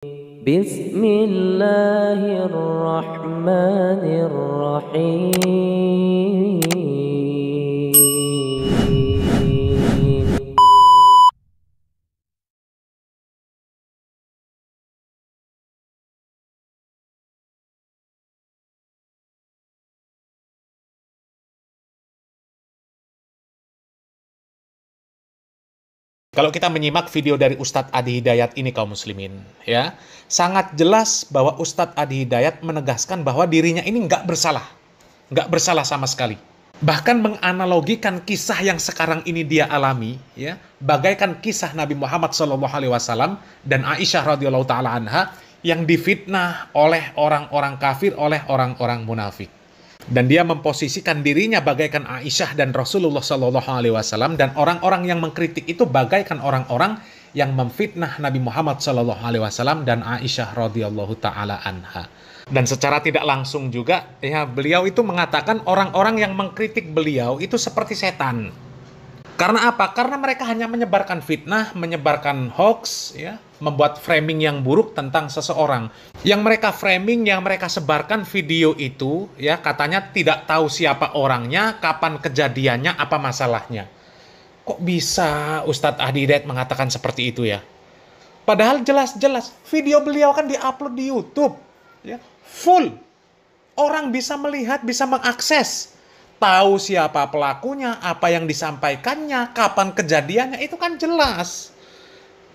بسم الله الرحمن الرحيم. Kalau kita menyimak video dari Ustadz Adi Hidayat ini kaum muslimin, ya, sangat jelas bahwa Ustadz Adi Hidayat menegaskan bahwa dirinya ini nggak bersalah sama sekali. Bahkan menganalogikan kisah yang sekarang ini dia alami, ya, bagaikan kisah Nabi Muhammad SAW dan Aisyah radhiyallahu taala anha yang difitnah oleh orang-orang kafir, oleh orang-orang munafik. Dan dia memposisikan dirinya bagaikan Aisyah dan Rasulullah SAW, dan orang-orang yang mengkritik itu bagaikan orang-orang yang memfitnah Nabi Muhammad SAW dan Aisyah radhiyallahu taala anha. Dan secara tidak langsung juga, ya, beliau itu mengatakan orang-orang yang mengkritik beliau itu seperti setan. Karena apa? Karena mereka hanya menyebarkan fitnah, menyebarkan hoax, ya, membuat framing yang buruk tentang seseorang. Yang mereka framing, yang mereka sebarkan video itu, ya, katanya tidak tahu siapa orangnya, kapan kejadiannya, apa masalahnya. Kok bisa Ustadz Adi Hidayat mengatakan seperti itu ya? Padahal jelas-jelas video beliau kan diupload di YouTube, ya, full. Orang bisa melihat, bisa mengakses. Tahu siapa pelakunya, apa yang disampaikannya, kapan kejadiannya, itu kan jelas.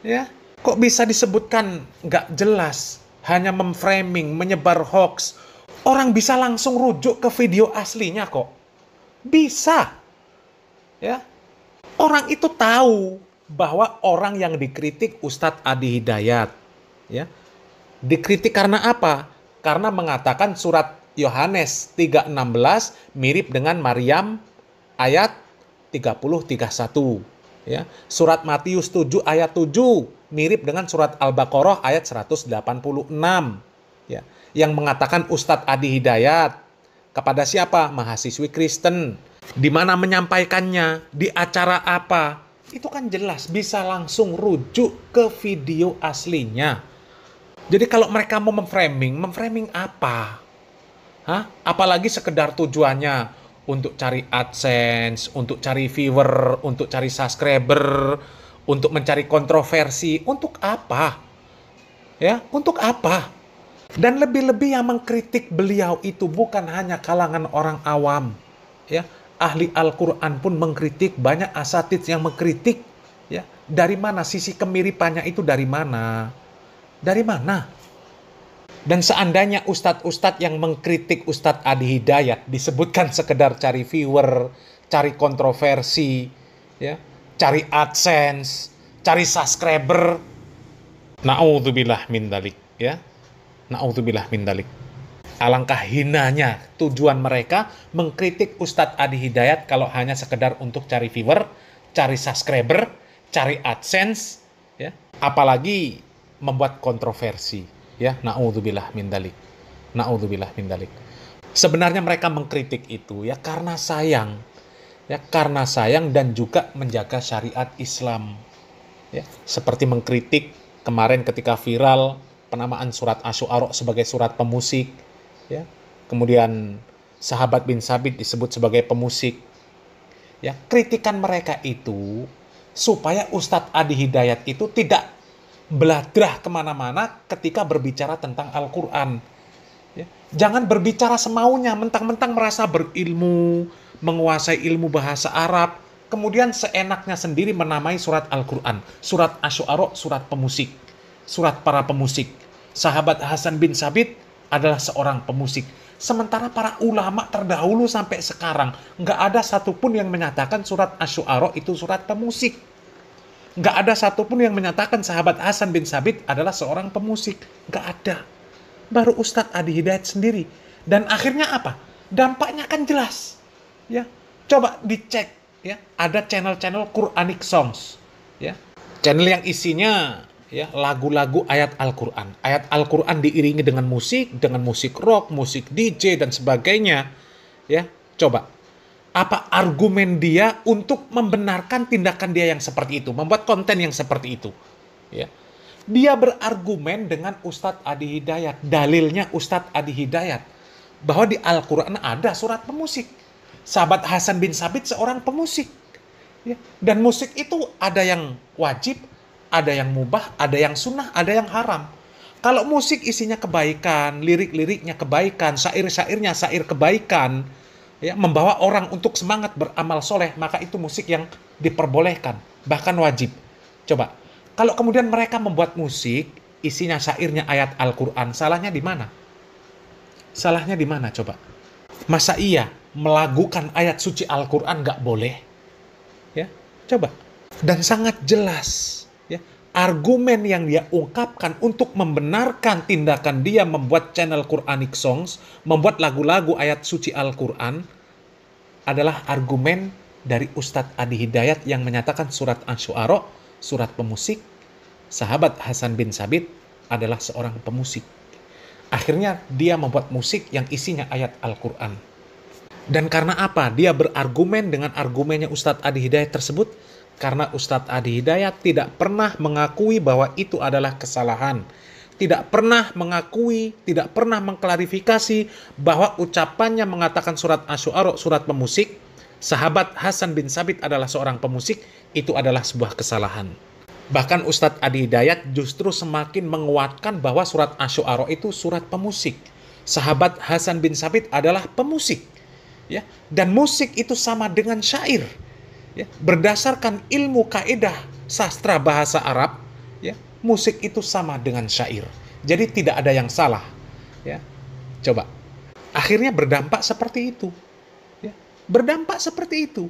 Ya, kok bisa disebutkan nggak jelas? Hanya memframing, menyebar hoax. Orang bisa langsung rujuk ke video aslinya kok. Bisa. Ya, orang itu tahu bahwa orang yang dikritik Ustadz Adi Hidayat. Ya, dikritik karena apa? Karena mengatakan surat Yohanes 3:16 mirip dengan Maryam ayat 30:31, ya. Surat Matius 7 ayat 7 mirip dengan surat Al-Baqarah ayat 186, ya. Yang mengatakan Ustadz Adi Hidayat kepada siapa? Mahasiswi Kristen. Di mana menyampaikannya? Di acara apa? Itu kan jelas bisa langsung rujuk ke video aslinya. Jadi kalau mereka mau memframing apa? Hah? Apalagi sekedar tujuannya untuk cari AdSense, untuk cari viewer, untuk cari subscriber, untuk mencari kontroversi. Untuk apa? Ya, untuk apa? Dan lebih-lebih yang mengkritik beliau itu bukan hanya kalangan orang awam. Ya, ahli Al-Quran pun mengkritik, banyak asatidz yang mengkritik. Ya, dari mana sisi kemiripannya itu dari mana? Dari mana? Dan seandainya ustadz-ustadz yang mengkritik Ustadz Adi Hidayat disebutkan sekedar cari viewer, cari kontroversi, ya, cari AdSense, cari subscriber, naudzubillah min dalik, ya. Naudzubillah min dalik. Alangkah hinanya tujuan mereka mengkritik Ustadz Adi Hidayat kalau hanya sekedar untuk cari viewer, cari subscriber, cari AdSense, ya. Apalagi membuat kontroversi. Ya, naudzubillah min dalik. Naudzubillah min dalik. Sebenarnya mereka mengkritik itu ya karena sayang. Ya, karena sayang dan juga menjaga syariat Islam. Ya, seperti mengkritik kemarin ketika viral penamaan surat Asy-Syu'ara sebagai surat pemusik, ya. Kemudian sahabat bin Sabit disebut sebagai pemusik. Ya, kritikan mereka itu supaya Ustadz Adi Hidayat itu tidak beladrah kemana-mana ketika berbicara tentang Al-Quran. Ya. Jangan berbicara semaunya, mentang-mentang merasa berilmu, menguasai ilmu bahasa Arab, kemudian seenaknya sendiri menamai surat Al-Quran. Surat Asy-Syu'ara, surat pemusik. Surat para pemusik. Sahabat Hasan bin Sabit adalah seorang pemusik. Sementara para ulama terdahulu sampai sekarang, nggak ada satupun yang menyatakan surat Asy-Syu'ara itu surat pemusik. Nggak ada satupun yang menyatakan sahabat Hasan bin Sabit adalah seorang pemusik. Nggak ada. Baru Ustadz Adi Hidayat sendiri. Dan akhirnya apa? Dampaknya kan jelas. Ya, coba dicek. Ya, ada channel-channel Quranic Songs. Ya, channel yang isinya ya lagu-lagu ayat Al-Quran. Ayat Al-Quran diiringi dengan musik rock, musik DJ dan sebagainya. Ya, coba. Apa argumen dia untuk membenarkan tindakan dia yang seperti itu, membuat konten yang seperti itu, ya. Dia berargumen dengan Ustadz Adi Hidayat. Dalilnya Ustadz Adi Hidayat. Bahwa di Al-Quran ada surat pemusik. Sahabat Hasan bin Sabit seorang pemusik. Ya. Dan musik itu ada yang wajib, ada yang mubah, ada yang sunnah, ada yang haram. Kalau musik isinya kebaikan, lirik-liriknya kebaikan, syair-syairnya syair kebaikan, ya, membawa orang untuk semangat beramal soleh, maka itu musik yang diperbolehkan, bahkan wajib. Coba, kalau kemudian mereka membuat musik, isinya syairnya ayat Al-Quran, salahnya di mana? Salahnya di mana coba? Masa iya melagukan ayat suci Al-Quran nggak boleh? Ya, coba. Dan sangat jelas, ya, argumen yang dia ungkapkan untuk membenarkan tindakan dia membuat channel Quranic Songs, membuat lagu-lagu ayat suci Al-Quran, adalah argumen dari Ustadz Adi Hidayat yang menyatakan surat Asy-Syu'ara, surat pemusik, sahabat Hasan bin Sabit adalah seorang pemusik. Akhirnya dia membuat musik yang isinya ayat Al-Quran. Dan karena apa? Dia berargumen dengan argumennya Ustadz Adi Hidayat tersebut. Karena Ustadz Adi Hidayat tidak pernah mengakui bahwa itu adalah kesalahan. Tidak pernah mengakui, tidak pernah mengklarifikasi bahwa ucapannya mengatakan surat Asy-Syu'ara, surat pemusik, sahabat Hasan bin Sabit adalah seorang pemusik, itu adalah sebuah kesalahan. Bahkan Ustadz Adi Hidayat justru semakin menguatkan bahwa surat Asy-Syu'ara itu surat pemusik. Sahabat Hasan bin Sabit adalah pemusik. Ya, dan musik itu sama dengan syair. Ya, berdasarkan ilmu kaidah sastra bahasa Arab, ya, musik itu sama dengan syair. Jadi tidak ada yang salah. Ya, coba. Akhirnya berdampak seperti itu. Ya, berdampak seperti itu.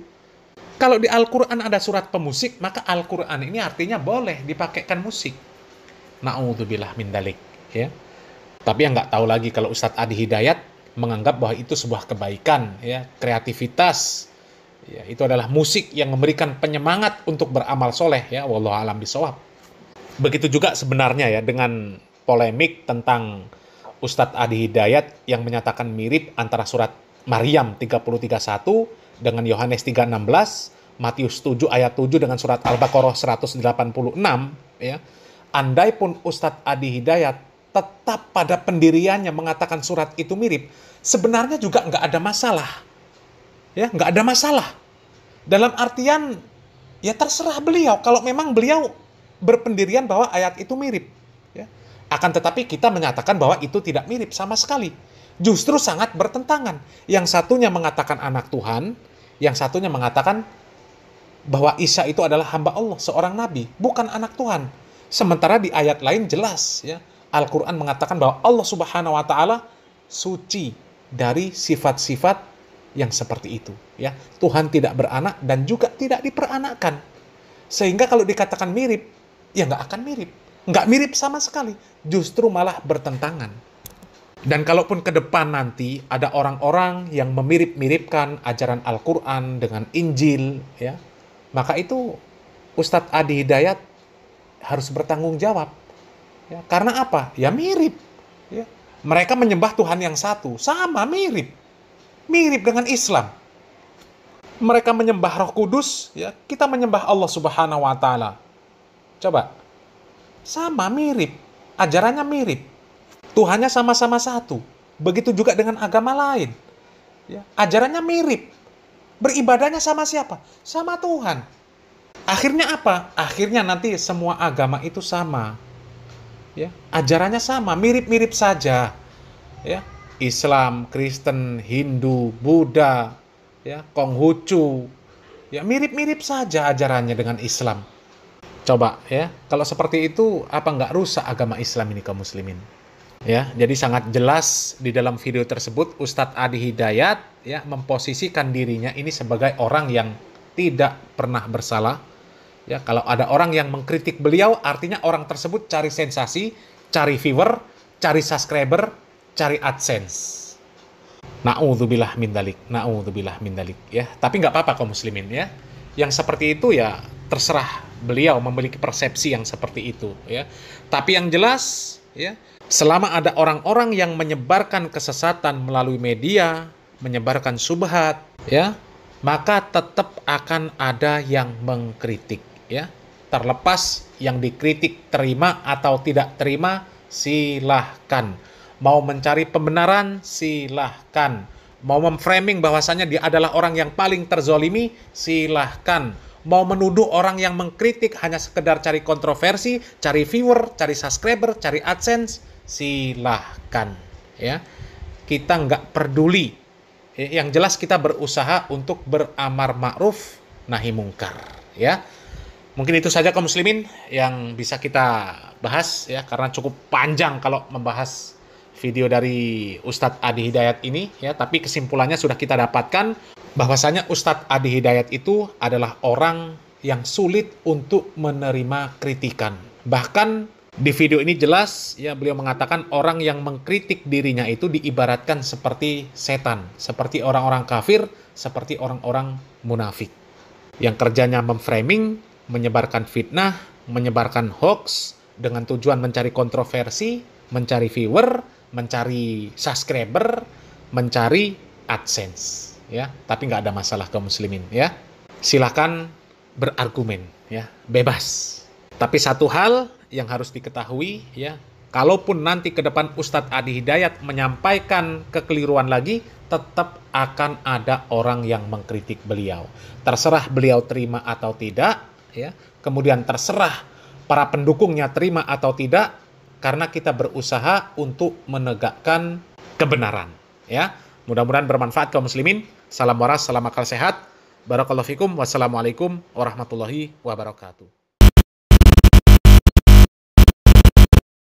Kalau di Al-Quran ada surat pemusik, maka Al-Quran ini artinya boleh dipakaikan musik. Na'udzubillah min dalik. Ya. Tapi yang nggak tahu lagi kalau Ustadz Adi Hidayat menganggap bahwa itu sebuah kebaikan, ya, kreativitas. Ya, itu adalah musik yang memberikan penyemangat untuk beramal soleh, ya, wallahu a'lam bishawab. Begitu juga sebenarnya ya dengan polemik tentang Ustadz Adi Hidayat yang menyatakan mirip antara surat Maryam 30:31 dengan Yohanes 3:16, Matius 7 ayat 7 dengan surat Al-Baqarah 186, ya. Andai pun Ustadz Adi Hidayat tetap pada pendiriannya mengatakan surat itu mirip, sebenarnya juga nggak ada masalah. Ya, nggak ada masalah. Dalam artian, ya terserah beliau. Kalau memang beliau berpendirian bahwa ayat itu mirip. Ya. Akan tetapi kita menyatakan bahwa itu tidak mirip sama sekali. Justru sangat bertentangan. Yang satunya mengatakan anak Tuhan, yang satunya mengatakan bahwa Isa itu adalah hamba Allah, seorang nabi, bukan anak Tuhan. Sementara di ayat lain jelas, ya, Al-Quran mengatakan bahwa Allah Subhanahu wa Ta'ala suci dari sifat-sifat yang seperti itu. Ya, Tuhan tidak beranak dan juga tidak diperanakkan. Sehingga kalau dikatakan mirip, ya nggak akan mirip. Nggak mirip sama sekali. Justru malah bertentangan. Dan kalaupun ke depan nanti ada orang-orang yang memirip-miripkan ajaran Al-Quran dengan Injil, ya, maka itu Ustadz Adi Hidayat harus bertanggung jawab. Ya, karena apa? Ya mirip. Ya. Mereka menyembah Tuhan yang satu. Sama, mirip. Mirip dengan Islam. Mereka menyembah Roh Kudus, ya, kita menyembah Allah Subhanahu wa Ta'ala. Coba. Sama, mirip. Ajarannya mirip. Tuhannya sama-sama satu. Begitu juga dengan agama lain. Ya, ajarannya mirip. Beribadahnya sama siapa? Sama Tuhan. Akhirnya apa? Akhirnya nanti semua agama itu sama. Ya, ajarannya sama, mirip-mirip saja. Ya, Islam, Kristen, Hindu, Buddha, ya, Konghucu, ya mirip-mirip saja ajarannya dengan Islam. Coba, ya, kalau seperti itu apa nggak rusak agama Islam ini kaum muslimin? Ya, jadi sangat jelas di dalam video tersebut Ustadz Adi Hidayat, ya, memposisikan dirinya ini sebagai orang yang tidak pernah bersalah. Ya, kalau ada orang yang mengkritik beliau, artinya orang tersebut cari sensasi, cari viewer, cari subscriber, cari AdSense. Na'udzubillah min dalik, na'udzubillah min dalik, ya. Tapi nggak apa-apa kaum muslimin, ya. Yang seperti itu ya terserah beliau memiliki persepsi yang seperti itu, ya. Tapi yang jelas, ya, selama ada orang-orang yang menyebarkan kesesatan melalui media, menyebarkan syubhat, ya, maka tetap akan ada yang mengkritik, ya. Terlepas Yang dikritik terima atau tidak terima, silahkan. Mau mencari pembenaran, silahkan. Mau memframing bahwasannya dia adalah orang yang paling terzolimi, silahkan. Mau menuduh orang yang mengkritik hanya sekedar cari kontroversi, cari viewer, cari subscriber, cari AdSense, silahkan. Ya, kita nggak peduli. Yang jelas kita berusaha untuk beramar ma'ruf nahi mungkar. Ya, mungkin itu saja kaum muslimin yang bisa kita bahas ya, karena cukup panjang kalau membahas video dari Ustadz Adi Hidayat ini ya, tapi kesimpulannya sudah kita dapatkan bahwasanya Ustadz Adi Hidayat itu adalah orang yang sulit untuk menerima kritikan. Bahkan di video ini jelas ya, beliau mengatakan orang yang mengkritik dirinya itu diibaratkan seperti setan, seperti orang-orang kafir, seperti orang-orang munafik yang kerjanya memframing, menyebarkan fitnah, menyebarkan hoax dengan tujuan mencari kontroversi, mencari viewer, mencari subscriber, mencari AdSense, ya. Tapi nggak ada masalah kaum muslimin, ya. Silakan berargumen, ya, bebas. Tapi satu hal yang harus diketahui, ya, kalaupun nanti ke depan Ustadz Adi Hidayat menyampaikan kekeliruan lagi, tetap akan ada orang yang mengkritik beliau. Terserah beliau terima atau tidak, ya. Kemudian terserah para pendukungnya terima atau tidak, karena kita berusaha untuk menegakkan kebenaran. Ya, mudah-mudahan bermanfaat kaum muslimin. Salam waras, salam akal sehat. Barakallahu fikum. Wassalamualaikum warahmatullahi wabarakatuh.